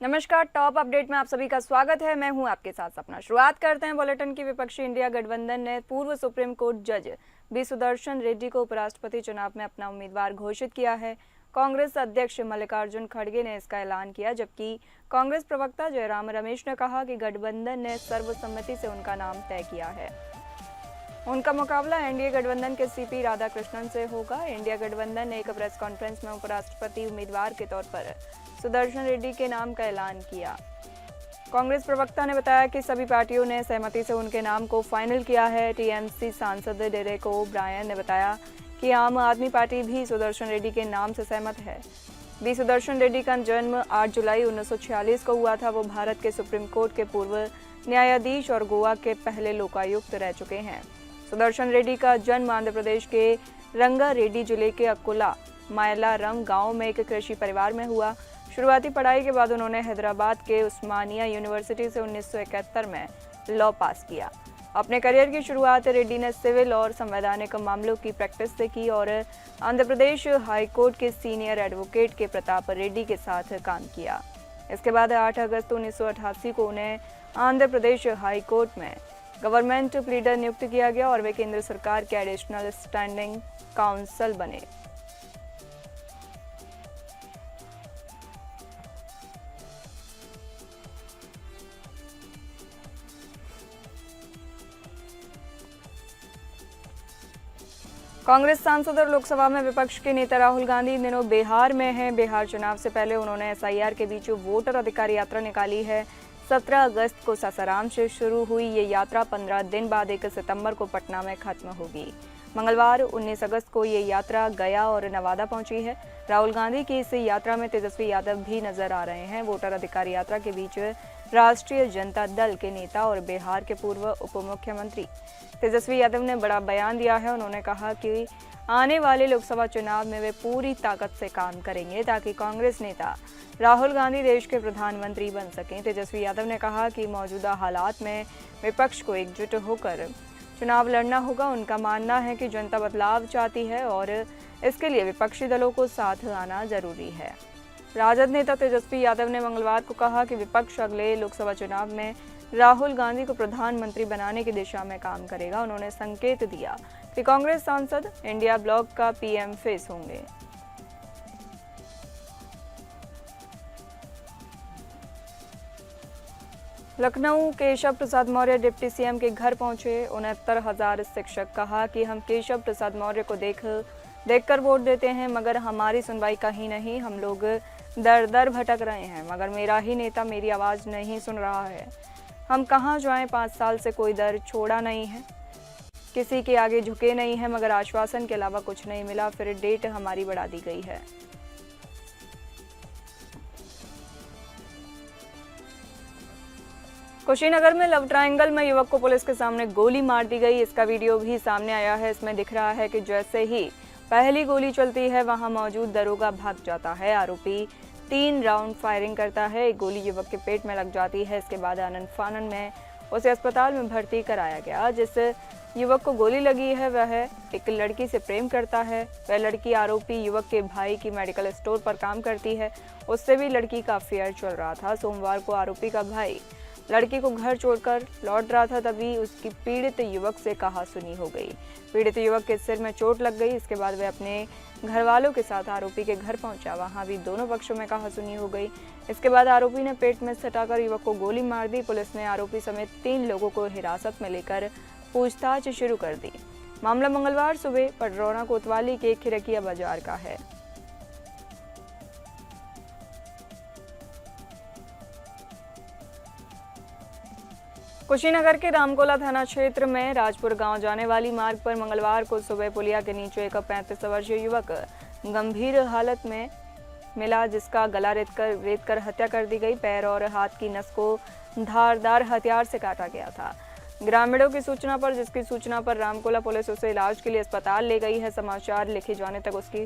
नमस्कार, top update में आप सभी का स्वागत है। मैं हूं आपके साथ सपना। शुरुआत करते हैं बुलेटिन की। विपक्षी इंडिया गठबंधन ने पूर्व सुप्रीम कोर्ट जज बी सुदर्शन रेड्डी को उपराष्ट्रपति चुनाव में अपना उम्मीदवार घोषित किया है। कांग्रेस अध्यक्ष मल्लिकार्जुन खड़गे ने इसका ऐलान किया, जबकि कांग्रेस प्रवक्ता जयराम रमेश ने कहा कि गठबंधन ने सर्वसम्मति से उनका नाम तय किया है। उनका मुकाबला एनडीए गठबंधन के सीपी राधाकृष्णन से होगा। इंडिया गठबंधन ने एक प्रेस कॉन्फ्रेंस में उपराष्ट्रपति उम्मीदवार के तौर पर सुदर्शन रेड्डी के नाम का ऐलान किया। कांग्रेस प्रवक्ता ने बताया कि सभी पार्टियों ने सहमति से उनके नाम को फाइनल किया है। टीएमसी सांसद डेरेक ओ ब्रायन ने बताया कि आम आदमी पार्टी भी सुदर्शन रेड्डी के नाम से सहमत है। बी सुदर्शन रेड्डी का जन्म 8 जुलाई 1946 को हुआ था। वो भारत के सुप्रीम कोर्ट के पूर्व न्यायाधीश और गोवा के पहले लोकायुक्त रह चुके हैं। सुदर्शन रेड्डी का जन्म आंध्र प्रदेश के रंगारेड्डी जिले के अकुला मायलारम गांव में एक कृषि परिवार में हुआ। शुरुआती पढ़ाई के बाद उन्होंने हैदराबाद के उस्मानिया यूनिवर्सिटी से 1971 में लॉ पास किया। अपने करियर की शुरुआत रेड्डी ने सिविल और संवैधानिक मामलों की प्रैक्टिस से की और आंध्र प्रदेश हाई कोर्ट के सीनियर एडवोकेट के प्रताप रेड्डी के साथ काम किया। इसके बाद 8 अगस्त 1988 को उन्हें आंध्र प्रदेश हाई कोर्ट में गवर्नमेंट प्लीडर नियुक्त किया गया और वे केंद्र सरकार के एडिशनल स्टैंडिंग काउंसिल बने। कांग्रेस सांसद और लोकसभा में विपक्ष के नेता राहुल गांधी इन दिनों बिहार में हैं। बिहार चुनाव से पहले उन्होंने एसआईआर के बीच वोटर अधिकार यात्रा निकाली है। 17 अगस्त को सासाराम से शुरू हुई ये यात्रा 15 दिन बाद 1 सितंबर को पटना में खत्म होगी। मंगलवार 19 अगस्त को ये यात्रा गया और नवादा पहुंची है। राहुल गांधी की इस यात्रा में तेजस्वी यादव भी नजर आ रहे हैं। वोटर अधिकार यात्रा के बीच राष्ट्रीय जनता दल के नेता और बिहार के पूर्व उप मुख्यमंत्री तेजस्वी यादव ने बड़ा बयान दिया है। उन्होंने कहा कि आने वाले लोकसभा चुनाव में वे पूरी ताकत से काम करेंगे ताकि कांग्रेस नेता राहुल गांधी देश के प्रधानमंत्री बन सकें। तेजस्वी यादव ने कहा कि मौजूदा हालात में विपक्ष को एकजुट होकर चुनाव लड़ना होगा। उनका मानना है कि जनता बदलाव चाहती है और इसके लिए विपक्षी दलों को साथ आना जरूरी है। राजद नेता तेजस्वी यादव ने मंगलवार को कहा कि विपक्ष अगले लोकसभा चुनाव में राहुल गांधी को प्रधानमंत्री बनाने की दिशा में काम करेगा। उन्होंने संकेत दिया कि कांग्रेस सांसद इंडिया ब्लॉक का पीएम फेस होंगे। लखनऊ केशव प्रसाद मौर्य डिप्टी सीएम के घर पहुंचे। 69,000 शिक्षक। कहा कि हम केशव प्रसाद मौर्य को देखकर वोट देते हैं, मगर हमारी सुनवाई कहीं नहीं। हम लोग दर दर भटक रहे हैं, मगर मेरा ही नेता मेरी आवाज़ नहीं सुन रहा है। हम कहाँ जाएं? 5 साल से कोई दर छोड़ा नहीं है, किसी के आगे झुके नहीं हैं, मगर आश्वासन के अलावा कुछ नहीं मिला। फिर डेट हमारी बढ़ा दी गई है। कुशीनगर में लव ट्रायंगल में युवक को पुलिस के सामने गोली मार दी गई। इसका वीडियो भी सामने आया है। इसमें दिख रहा है कि जैसे ही पहली गोली चलती है, वहां मौजूद दरोगा भाग जाता है। आरोपी 3 राउंड फायरिंग करता है। एक गोली युवक के पेट में लग जाती है। इसके बाद आनंद फानन में उसे अस्पताल में भर्ती कराया गया। जिस युवक को गोली लगी है वह एक लड़की से प्रेम करता है। वह लड़की आरोपी युवक के भाई की मेडिकल स्टोर पर काम करती है। उससे भी लड़की का अफेयर चल रहा था। सोमवार को आरोपी का भाई लड़की को घर छोड़कर लौट रहा था, तभी उसकी पीड़ित युवक से कहासुनी हो गई। पीड़ित युवक के सिर में चोट लग गई। इसके बाद वह अपने घर वालों के साथ आरोपी के घर पहुंचा। वहां भी दोनों पक्षों में कहासुनी हो गई। इसके बाद आरोपी ने पेट में सटाकर युवक को गोली मार दी। पुलिस ने आरोपी समेत 3 लोगों को हिरासत में लेकर पूछताछ शुरू कर दी। मामला मंगलवार सुबह पडरौना कोतवाली के खिरकिया बाजार का है। कुशीनगर के रामकोला थाना क्षेत्र में राजपुर गांव जाने वाली मार्ग पर मंगलवार को सुबह पुलिया के नीचे एक 35 वर्षीय युवक गंभीर हालत में मिला, जिसका गला रेतकर हत्या कर दी गई। पैर और हाथ की नस को धारदार हथियार से काटा गया था। ग्रामीणों की सूचना पर रामकोला पुलिस उसे इलाज के लिए अस्पताल ले गई है। समाचार लिखे जाने तक उसकी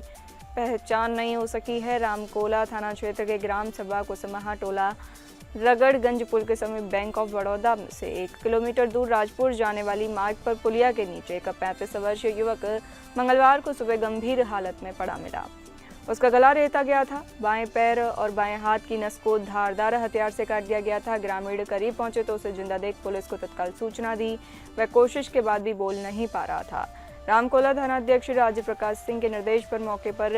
पहचान नहीं हो सकी है। रामकोला थाना क्षेत्र के ग्राम सभा कुसमाहा टोला रगड़गंज पुल के समीप बैंक ऑफ बड़ौदा से 1 किलोमीटर दूर राजपुर जाने वाली मार्ग पर पुलिया के नीचे एक 35 वर्षीय युवक मंगलवार को सुबह गंभीर हालत में पड़ा मिला। उसका गला रेता गया था। बाएं पैर और बाएं हाथ की नस को धारदार हथियार से काट दिया गया था। ग्रामीण करीब पहुंचे तो उसे जिंदा देख पुलिस को तत्काल सूचना दी। वह कोशिश के बाद भी बोल नहीं पा रहा था। रामकोला थानाध्यक्ष राजीव प्रकाश सिंह के निर्देश पर मौके पर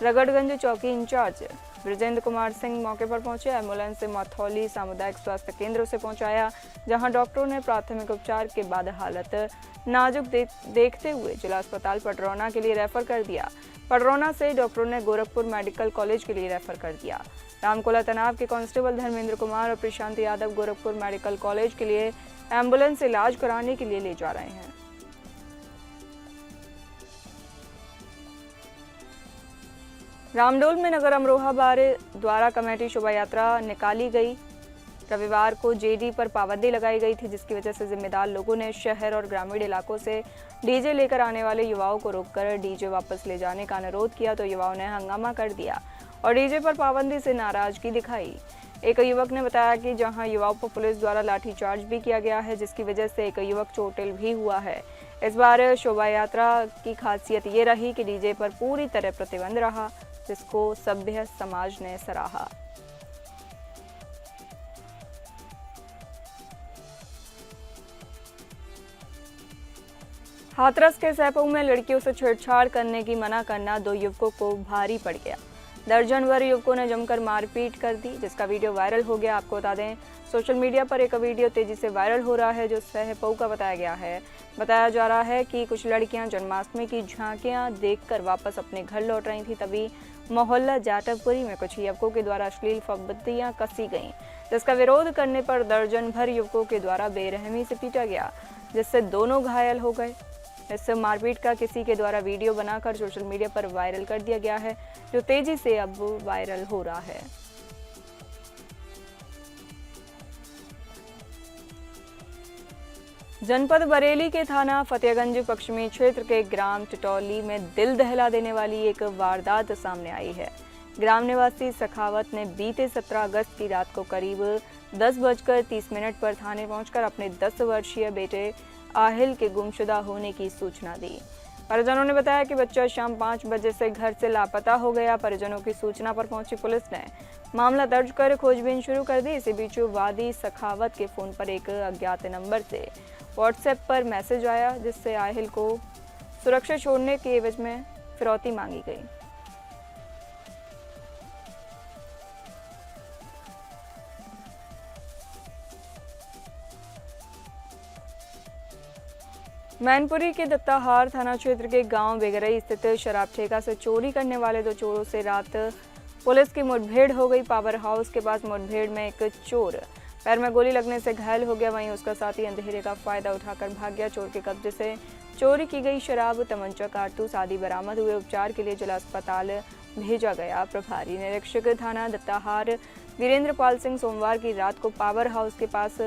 रगड़गंज चौकी इंचार्ज ब्रजेंद्र कुमार सिंह मौके पर पहुंचे। एम्बुलेंस से मथौली सामुदायिक स्वास्थ्य केंद्र से पहुंचाया, जहां डॉक्टरों ने प्राथमिक उपचार के बाद हालत नाजुक देखते हुए जिला अस्पताल पडरौना के लिए रेफर कर दिया। पडरौना से डॉक्टरों ने गोरखपुर मेडिकल कॉलेज के लिए रेफर कर दिया। रामकोला तनाव के कांस्टेबल धर्मेंद्र कुमार और प्रशांत यादव गोरखपुर मेडिकल कॉलेज के लिए एम्बुलेंस से इलाज कराने के लिए ले जा रहे हैं। रामडोल में नगर अमरोहा बार द्वारा कमेटी शोभा यात्रा निकाली गई। रविवार को जेडी पर पाबंदी लगाई गई थी, जिसकी वजह से जिम्मेदार लोगों ने शहर और ग्रामीण इलाकों से डीजे लेकर आने वाले युवाओं को रोककर डीजे वापस ले जाने का अनुरोध किया तो युवाओं ने हंगामा कर दिया और डीजे पर पाबंदी से नाराजगी दिखाई। एक युवक ने बताया कि जहां युवाओं पर पुलिस द्वारा लाठीचार्ज भी किया गया है, जिसकी वजह से एक युवक चोटिल भी हुआ है। इस बार शोभा यात्रा की खासियत ये रही कि डीजे पर पूरी तरह प्रतिबंध रहा, जिसको सभ्य समाज ने सराहा। हाथरस के सैपऊ में लड़कियों से छेड़छाड़ करने की मना करना 2 युवकों को भारी पड़ गया। दर्जन भर युवकों ने जमकर मारपीट कर दी, जिसका वीडियो वायरल हो गया। आपको बता दें, सोशल मीडिया पर एक वीडियो तेजी से वायरल हो रहा है जो सैपऊ का बताया गया है। बताया जा रहा है कि कुछ लड़कियां जन्माष्टमी की झांकियां देखकर वापस अपने घर लौट रही थी, तभी मोहल्ला जाटवपुरी में कुछ युवकों के द्वारा अश्लील फब्तियां कसी गईं, जिसका विरोध करने पर दर्जन भर युवकों के द्वारा बेरहमी से पीटा गया, जिससे दोनों घायल हो गए। इस मारपीट का किसी के द्वारा वीडियो बनाकर सोशल मीडिया पर वायरल कर दिया गया है, जो तेजी से अब वायरल हो रहा है। जनपद बरेली के थाना फतेहगंज पश्चिमी क्षेत्र के ग्राम टिटौली में दिल दहला देने वाली एक वारदात सामने आई है। ग्राम निवासी सखावत ने बीते 17 अगस्त की रात को करीब 10:30 पर थाने पहुंचकर अपने 10 वर्षीय बेटे आहिल के गुमशुदा होने की सूचना दी। परिजनों ने बताया कि बच्चा शाम 5 बजे से घर से लापता हो गया। परिजनों की सूचना पर पहुंची पुलिस ने मामला दर्ज कर खोजबीन शुरू कर दी। इसी बीच वादी सखावत के फोन पर एक अज्ञात नंबर से व्हाट्सएप पर मैसेज आया, जिससे आहिल को सुरक्षा छोड़ने के एवज में फिरौती मांगी गई। मैनपुरी के दत्ताहार थाना क्षेत्र के गांव बेगरई स्थित शराब ठेका से चोरी करने वाले 2 चोरों से रात पुलिस की मुठभेड़ हो गई। पावर हाउस के पास मुठभेड़ में एक चोर पैर में गोली लगने से घायल हो गया, वहीं उसका साथी अंधेरे का फायदा उठाकर भाग गया। चोर के कब्जे से चोरी की गई शराब, तमंचा, कारतूस आदि बरामद हुए। उपचार के लिए जिला अस्पताल भेजा गया। प्रभारी निरीक्षक थाना दत्ताहार वीरेंद्र पाल सिंह सोमवार की रात को पावर हाउस के पास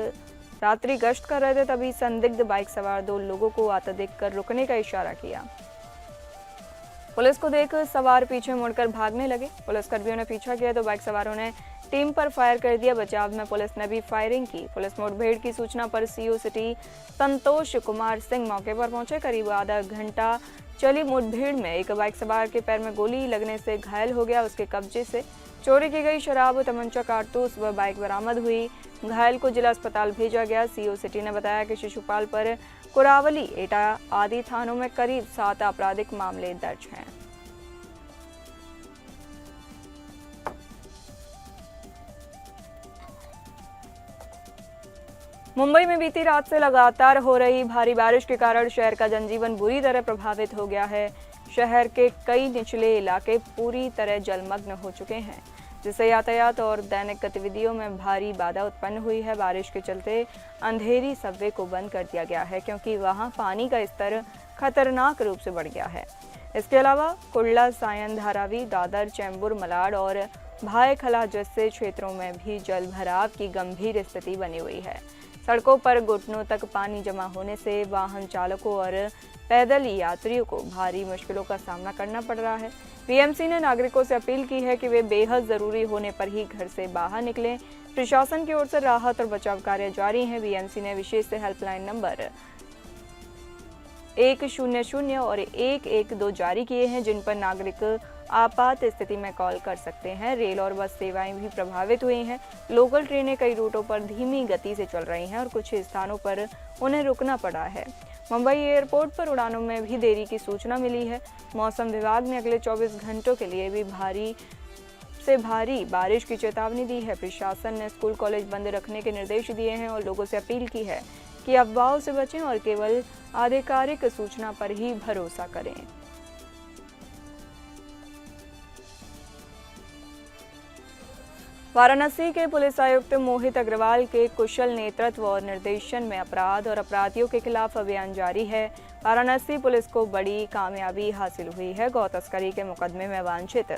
रात्रि गश्त कर रहे थे, तभी संदिग्ध बाइक सवार 2 लोगों को आता देखकर रुकने का इशारा किया। पुलिस को देख सवार पीछे मुड़कर भागने लगे। पुलिसकर्मियों ने पीछा किया तो बाइक सवारों ने टीम पर फायर कर दिया। बचाव में पुलिस ने भी फायरिंग की। पुलिस मुठभेड़ की सूचना पर सीओ सिटी संतोष कुमार सिंह मौके पर पहुंचे। करीब आधा घंटा चली मुठभेड़ में एक बाइक सवार के पैर में गोली लगने से घायल हो गया। उसके कब्जे से चोरी की गई शराब, तमंचा, कारतूस व बाइक बरामद हुई। घायल को जिला अस्पताल भेजा गया। सीओ सिटी ने बताया कि शिशुपाल पर कुरावली, एटा आदि थानों में करीब 7 आपराधिक मामले दर्ज हैं। मुंबई में बीती रात से लगातार हो रही भारी बारिश के कारण शहर का जनजीवन बुरी तरह प्रभावित हो गया है। शहर के कई निचले इलाके पूरी तरह जलमग्न हो चुके हैं, जिससे यातायात और दैनिक गतिविधियों में भारी बाधा उत्पन्न हुई है। बारिश के चलते अंधेरी सबवे को बंद कर दिया गया है, क्योंकि वहां पानी का स्तर खतरनाक रूप से बढ़ गया है। इसके अलावा कुर्ला, सायन, धारावी, दादर, चैम्बूर, मलाड और भायखला जैसे क्षेत्रों में भी जल भराव की गंभीर स्थिति बनी हुई है। सड़कों पर घुटनों तक पानी जमा होने से वाहन चालकों और पैदल यात्रियों को भारी मुश्किलों का सामना करना पड़ रहा है। बीएमसी ने नागरिकों से अपील की है कि वे बेहद जरूरी होने पर ही घर से बाहर निकलें। प्रशासन की ओर से राहत और बचाव कार्य जारी है। बीएमसी ने विशेष हेल्पलाइन नंबर 100 और 112 जारी किए हैं, जिन पर नागरिक आपात स्थिति में कॉल कर सकते हैं। रेल और बस सेवाएं भी प्रभावित हुई हैं। लोकल ट्रेनें कई रूटों पर धीमी गति से चल रही हैं और कुछ स्थानों पर उन्हें रुकना पड़ा है। मुंबई एयरपोर्ट पर उड़ानों में भी देरी की सूचना मिली है। मौसम विभाग ने अगले 24 घंटों के लिए भी भारी से भारी बारिश की चेतावनी दी है। प्रशासन ने स्कूल कॉलेज बंद रखने के निर्देश दिए हैं और लोगों से अपील की है कि अफवाहों से बचें और केवल आधिकारिक सूचना पर ही भरोसा करें। वाराणसी के पुलिस आयुक्त मोहित अग्रवाल के कुशल नेतृत्व और निर्देशन में अपराध और अपराधियों के खिलाफ अभियान जारी है। वाराणसी पुलिस को बड़ी कामयाबी हासिल हुई है। गौ तस्करी के मुकदमे में वांछित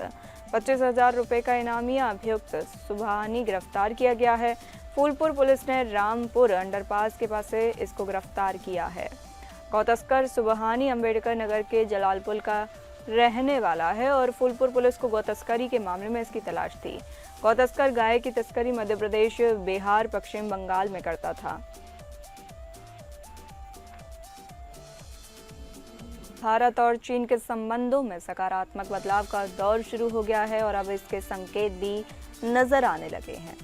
25,000 रुपये का इनामिया अभियुक्त सुबहानी गिरफ्तार किया गया है। फूलपुर पुलिस ने रामपुर अंडरपास के पास से इसको गिरफ्तार किया है। गौ तस्कर सुबहानी अंबेडकर नगर के जलालपुर का रहने वाला है और फूलपुर पुलिस को गौ तस्करी के मामले में इसकी तलाश थी। गौ तस्कर गाय की तस्करी मध्य प्रदेश, बिहार, पश्चिम बंगाल में करता था। भारत और चीन के संबंधों में सकारात्मक बदलाव का दौर शुरू हो गया है और अब इसके संकेत भी नजर आने लगे हैं।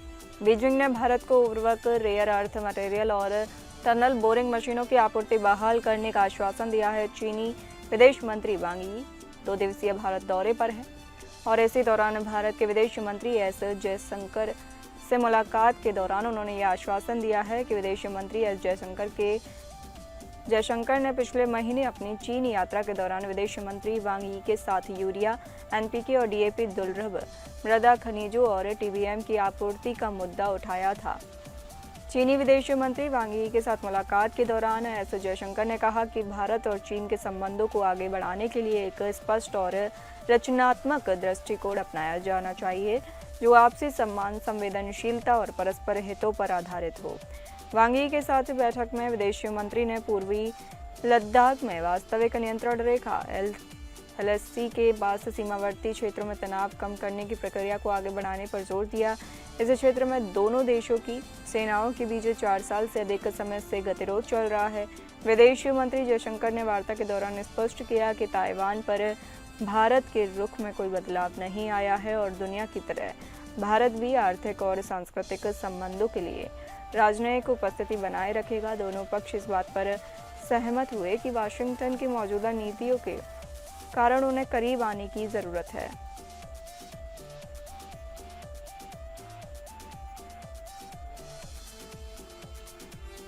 बीजिंग ने भारत को उर्वरक, रेयर अर्थ मटेरियल और टनल बोरिंग मशीनों की आपूर्ति बहाल करने का आश्वासन दिया है। चीनी विदेश मंत्री वांग यी 2 दिवसीय भारत दौरे पर हैं और इसी दौरान भारत के विदेश मंत्री एस जयशंकर से मुलाकात के दौरान उन्होंने यह आश्वासन दिया है कि विदेश मंत्री एस जयशंकर ने पिछले महीने अपनी चीन यात्रा के दौरान विदेश मंत्री वांग यी के साथ यूरिया, एनपीके और डीएपी, दुर्लभ मृदा खनिजों और टीबीएम की आपूर्ति का मुद्दा उठाया था। चीनी विदेश मंत्री वांग यी के साथ मुलाकात के दौरान एस जयशंकर ने कहा कि भारत और चीन के संबंधों को आगे बढ़ाने के लिए एक स्पष्ट और रचनात्मक दृष्टिकोण अपनाया जाना चाहिए जो आपसी सम्मान, संवेदनशीलता और परस्पर हितों पर आधारित हो। वांग यी के साथ बैठक में विदेश मंत्री ने पूर्वी लद्दाख में वास्तविक नियंत्रण रेखा LSC के पास सीमावर्ती क्षेत्रों में तनाव कम करने की प्रक्रिया को आगे बढ़ाने पर जोर दिया। इस क्षेत्र में दोनों देशों की सेनाओं के बीच 4 साल से अधिक समय से गतिरोध चल रहा है। विदेश मंत्री जयशंकर ने वार्ता के दौरान स्पष्ट किया कि ताइवान पर भारत के रुख में कोई बदलाव नहीं आया है और दुनिया की तरह भारत भी आर्थिक और सांस्कृतिक संबंधों के लिए राजनयिक उपस्थिति बनाए रखेगा। दोनों पक्ष इस बात पर सहमत हुए कि वाशिंगटन की मौजूदा नीतियों के कारण उन्हें करीब आने की जरूरत है।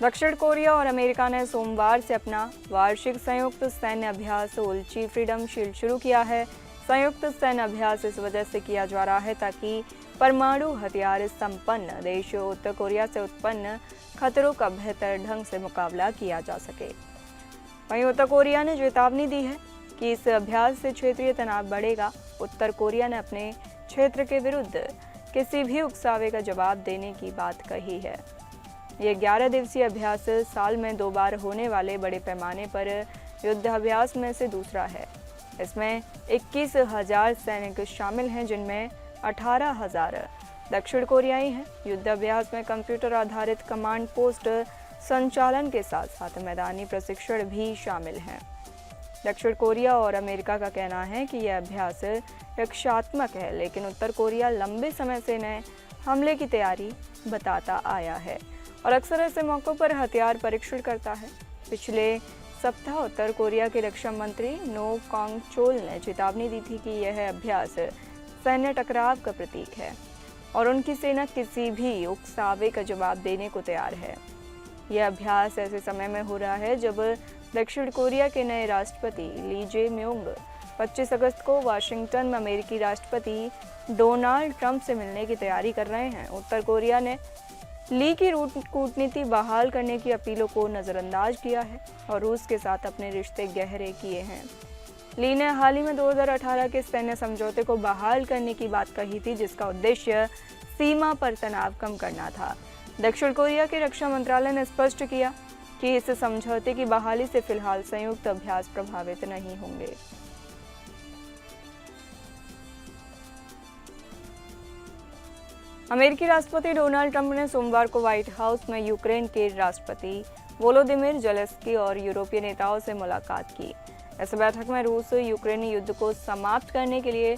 दक्षिण कोरिया और अमेरिका ने सोमवार से अपना वार्षिक संयुक्त सैन्य अभ्यास उल्ची फ्रीडम शील्ड शुरू किया है। संयुक्त सैन्य अभ्यास इस वजह से किया जा रहा है ताकि परमाणु हथियार संपन्न देश उत्तर कोरिया से उत्पन्न खतरों का बेहतर ढंग से मुकाबला किया जा सके। वहीं उत्तर कोरिया ने चेतावनी दी है कि इस अभ्यास से क्षेत्रीय तनाव बढ़ेगा। उत्तर कोरिया ने अपने क्षेत्र के विरुद्ध किसी भी उकसावे का जवाब देने की बात कही है। ये 11 दिवसीय अभ्यास साल में 2 बार होने वाले बड़े पैमाने पर युद्धाभ्यास में से दूसरा है। इसमें 21,000 सैनिक शामिल हैं जिनमें 18,000 दक्षिण कोरियाई हैं। युद्धाभ्यास में कंप्यूटर आधारित कमांड पोस्ट संचालन के साथ साथ मैदानी प्रशिक्षण भी शामिल हैं। दक्षिण कोरिया और अमेरिका का कहना है कि यह अभ्यास रक्षात्मक है, लेकिन उत्तर कोरिया लंबे समय से नए हमले की तैयारी बताता आया है और अक्सर ऐसे मौक़ों पर हथियार परीक्षण करता है। पिछले सप्ताह उत्तर कोरिया के रक्षा मंत्री नो कॉन्ग चोल ने चेतावनी दी थी कि यह अभ्यास सैन्य टकराव का प्रतीक है और उनकी सेना किसी भी उकसावे का जवाब देने को तैयार है। यह अभ्यास ऐसे समय में हो रहा है जब दक्षिण कोरिया के नए राष्ट्रपति ली जे म्योंग 25 अगस्त को वाशिंगटन में अमेरिकी राष्ट्रपति डोनाल्ड ट्रंप से मिलने की तैयारी कर रहे हैं। उत्तर कोरिया ने ली की कूटनीति बहाल करने की अपीलों को नज़रअंदाज किया है और रूस के साथ अपने रिश्ते गहरे किए हैं। ली ने हाल ही में 2018 के सैन्य समझौते को बहाल करने की बात कही थी, जिसका उद्देश्य सीमा पर तनाव कम करना था। दक्षिण कोरिया के रक्षा मंत्रालय ने स्पष्ट किया कि इस समझौते की बहाली से फिलहाल संयुक्त अभ्यास प्रभावित नहीं होंगे। अमेरिकी राष्ट्रपति डोनाल्ड ट्रंप ने सोमवार को व्हाइट हाउस में यूक्रेन के राष्ट्रपति वोलोदिमिर जेलेंस्की और यूरोपीय नेताओं से मुलाकात की। इस बैठक में रूस यूक्रेनी युद्ध को समाप्त करने के लिए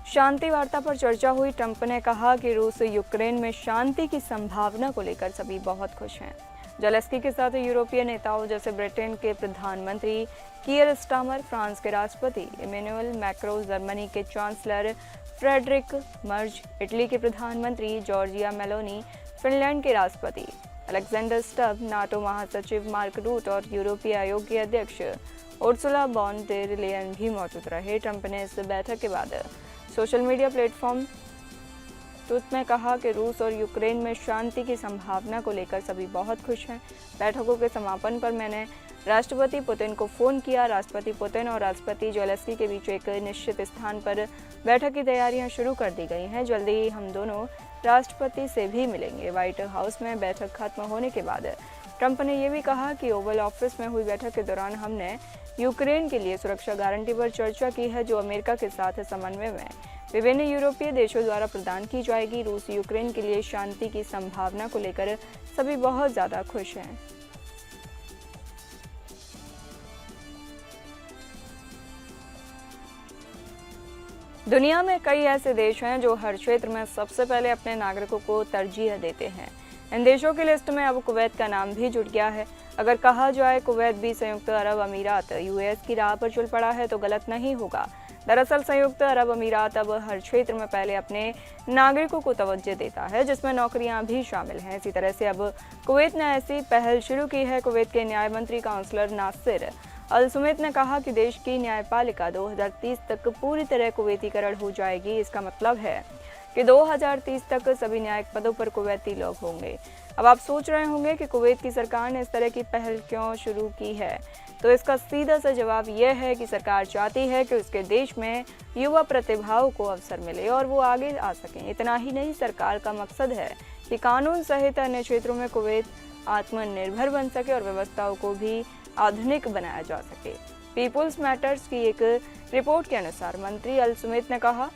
शांति वार्ता पर चर्चा हुई। ट्रंप ने कहा कि रूस यूक्रेन में शांति की संभावना को लेकर सभी बहुत खुश हैं। ज़ेलेंस्की के साथ यूरोपीय नेताओं जैसे ब्रिटेन के प्रधानमंत्री कीयर स्टारमर, फ्रांस के राष्ट्रपति इमैनुअल मैक्रों, जर्मनी के चांसलर फ्रेडरिक मर्ज, इटली के प्रधानमंत्री जॉर्जिया मेलोनी, फिनलैंड के राष्ट्रपति अलेक्जेंडर स्टब, नाटो महासचिव मार्क रूट और यूरोपीय आयोग के अध्यक्ष उर्सुला वॉन डेर लेयन भी मौजूद रहे। ट्रंप ने इस बैठक के बाद सोशल मीडिया प्लेटफॉर्म ट्रूथ में कहा कि रूस और यूक्रेन में शांति की संभावना को लेकर सभी बहुत खुश हैं। बैठकों के समापन पर मैंने राष्ट्रपति पुतिन को फ़ोन किया। राष्ट्रपति पुतिन और राष्ट्रपति ज़ेलेंस्की के बीच एक निश्चित स्थान पर बैठक की तैयारियां शुरू कर दी गई हैं। जल्दी ही हम दोनों राष्ट्रपति से भी मिलेंगे। व्हाइट हाउस में बैठक खत्म होने के बाद ट्रंप ने यह भी कहा कि ओवल ऑफिस में हुई बैठक के दौरान हमने यूक्रेन के लिए सुरक्षा गारंटी पर चर्चा की है, जो अमेरिका के साथ समन्वय में विभिन्न यूरोपीय देशों द्वारा प्रदान की जाएगी। रूस यूक्रेन के लिए शांति की संभावना को लेकर सभी बहुत ज़्यादा खुश हैं। दुनिया में कई ऐसे देश हैं जो हर क्षेत्र में सबसे पहले अपने नागरिकों को तरजीह देते हैं। इन देशों की लिस्ट में अब कुवैत का नाम भी जुड़ गया है। अगर कहा जाए कुवैत भी संयुक्त अरब अमीरात यूएस की राह पर चल पड़ा है तो गलत नहीं होगा। दरअसल संयुक्त अरब अमीरात अब हर क्षेत्र में पहले अपने नागरिकों को तवज्जो देता है, जिसमें नौकरियां भी शामिल हैं। इसी तरह से अब कुवैत ने ऐसी पहल शुरू की है। कुवैत के न्याय मंत्री काउंसलर नासिर अल सुमैत ने कहा कि देश की न्यायपालिका 2030 तक पूरी तरह कुवैतीकरण हो जाएगी। इसका मतलब है कि 2030 तक सभी न्यायिक पदों पर कुवैती लोग होंगे। अब आप सोच रहे होंगे कि कुवैत की सरकार ने इस तरह की पहल क्यों शुरू की है, तो इसका सीधा सा जवाब यह है कि सरकार चाहती है कि उसके देश में युवा प्रतिभाओं को अवसर मिले और वो आगे आ सकें। इतना ही नहीं, सरकार का मकसद है कि कानून सहित अन्य क्षेत्रों में कुवैत आत्मनिर्भर बन सके और व्यवस्थाओं को भी आधुनिक बनाया जा सके। पीपुल्स मैटर्स की एक रिपोर्ट के अनुसार मंत्री अल सुमैत ने कहा,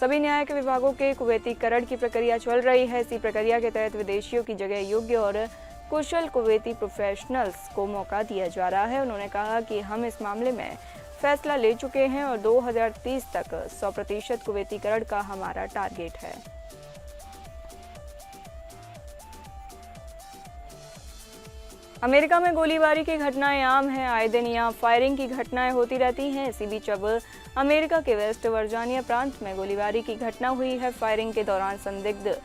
सभी न्यायिक विभागों के कुवैतीकरण की प्रक्रिया चल रही है। इसी प्रक्रिया के तहत विदेशियों की जगह योग्य और कुशल कुवैती प्रोफेशनल्स को मौका दिया जा रहा है। उन्होंने कहा कि हम इस मामले में फैसला ले चुके हैं और 2030 तक 100% कुवैतीकरण का हमारा टारगेट है। अमेरिका में गोलीबारी की घटनाएं आम हैं। आए दिन यहाँ फायरिंग की घटनाएं होती रहती हैं। इसी बीच अब अमेरिका के वेस्ट वर्जीनिया प्रांत में गोलीबारी की घटना हुई है। फायरिंग के दौरान संदिग्ध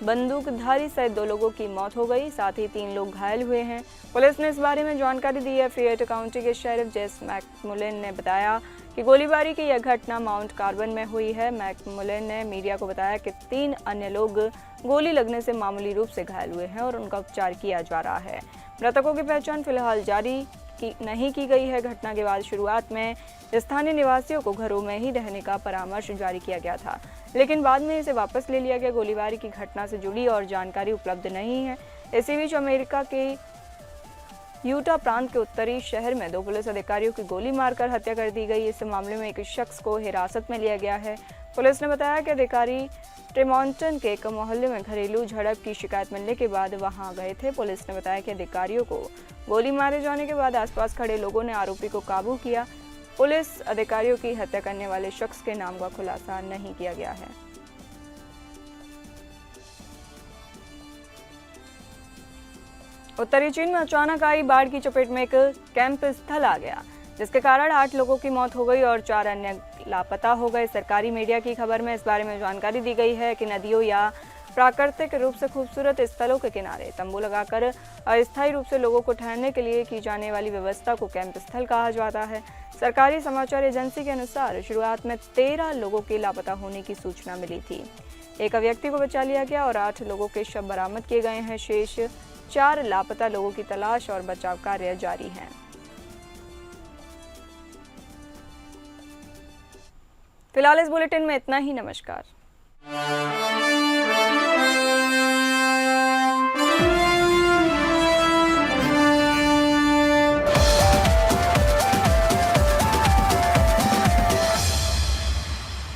बंदूकधारी सहित 2 लोगों की मौत हो गई, साथ ही 3 लोग घायल हुए हैं। पुलिस ने इस बारे में जानकारी दी है। फेयट काउंटी के शेरिफ जेस मैकमुलन ने बताया कि गोलीबारी की यह घटना माउंट कार्बन में हुई है। मैकमुलन ने मीडिया को बताया कि 3 अन्य लोग गोली लगने से मामूली रूप से घायल हुए हैं और उनका उपचार किया जा रहा है। मृतकों की पहचान फिलहाल जारी नहीं की गई है। घटना के बाद शुरुआत में स्थानीय निवासियों को घरों में ही रहने का परामर्श जारी किया गया था, लेकिन बाद में इसे वापस ले लिया गया। गोलीबारी की घटना से जुड़ी और जानकारी उपलब्ध नहीं है। इसी बीच अमेरिका के यूटा प्रांत के उत्तरी शहर में 2 पुलिस अधिकारियों की गोली मारकर हत्या कर दी गई। इस मामले में एक शख्स को हिरासत में लिया गया है। पुलिस ने बताया कि अधिकारी ट्रेमॉन्टन के एक मोहल्ले में घरेलू झड़प की शिकायत मिलने के बाद वहां गए थे। पुलिस ने बताया कि अधिकारियों को गोली मारे जाने के बाद आसपास खड़े लोगों ने आरोपी को काबू किया। पुलिस अधिकारियों की हत्या करने वाले शख्स के नाम का खुलासा नहीं किया गया है। उत्तरी चीन में अचानक आई बाढ़ की चपेट में एक कैंप स्थल आ गया, जिसके कारण 8 लोगों की मौत हो गई और 4 अन्य लापता हो गए। सरकारी मीडिया की खबर में इस बारे में जानकारी दी गई है कि नदियों या प्राकृतिक रूप से खूबसूरत स्थलों के किनारे तंबू लगाकर अस्थायी रूप से लोगों को ठहरने के लिए की जाने वाली व्यवस्था को कैंप स्थल कहा जाता है। सरकारी समाचार एजेंसी के अनुसार शुरुआत में 13 लोगों के लापता होने की सूचना मिली थी। एक व्यक्ति को बचा लिया गया और 8 लोगों के शव बरामद किए गए हैं। शेष 4 लापता लोगों की तलाश और बचाव कार्य जारी है। फिलहाल इस बुलेटिन में इतना ही। नमस्कार।